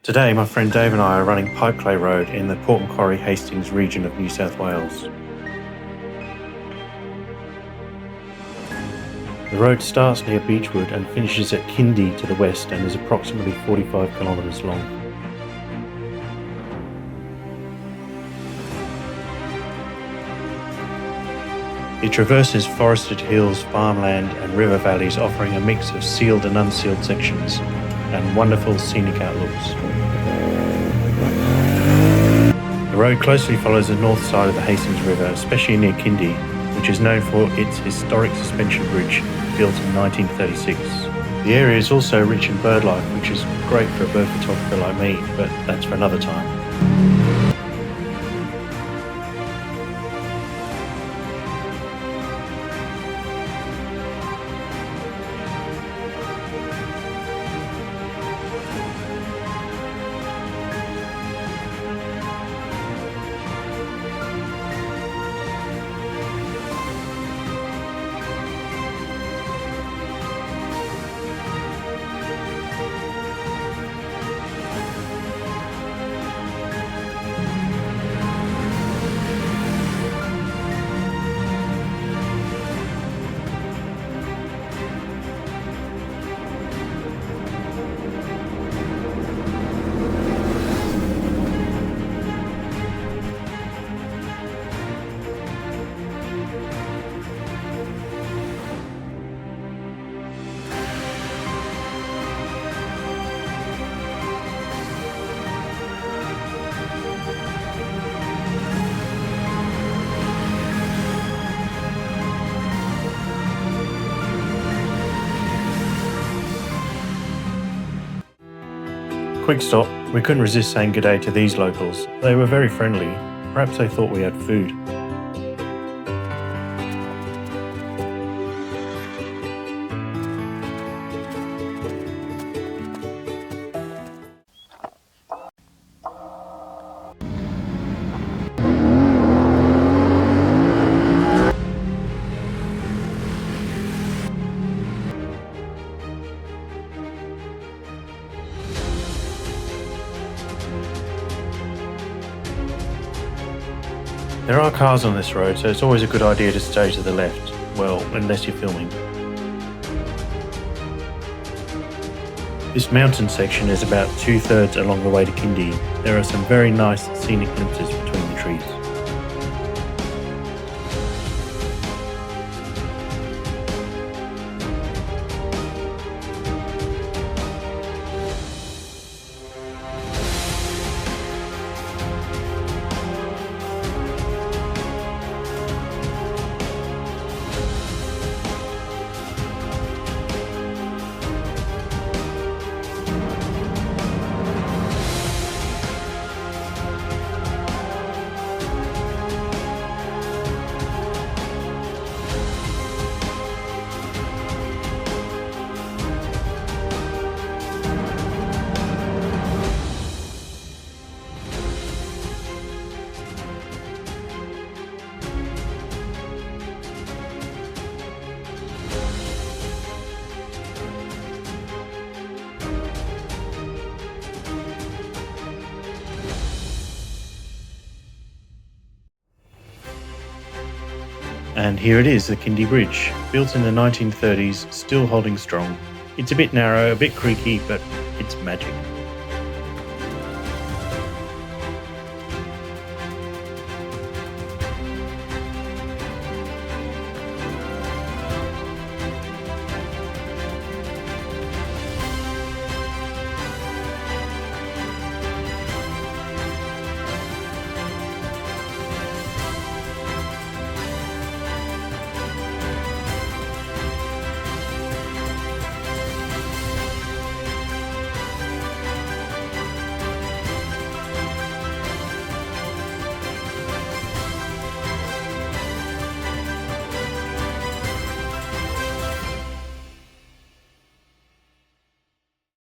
Today, my friend Dave and I are running Pipeclay Road in the Port Macquarie Hastings region of New South Wales. The road starts near Beechwood and finishes at Kindy to the west and is approximately 45 kilometres long. It traverses forested hills, farmland and river valleys, offering a mix of sealed and unsealed sections and wonderful scenic outlooks. The road closely follows the north side of the Hastings River, especially near Kindy, which is known for its historic suspension bridge built in 1936. The area is also rich in bird life, which is great for a bird photographer like me, but that's for another time. Quick stop, we couldn't resist saying good day to these locals. They were very friendly. Perhaps they thought we had food. There are cars on this road, so it's always a good idea to stay to the left. Well, unless you're filming. This mountain section is about 2/3 along the way to Kindy. There are some very nice scenic glimpses between the trees. And here it is, the Kindy Bridge, built in the 1930s, still holding strong. It's a bit narrow, a bit creaky, but it's magic.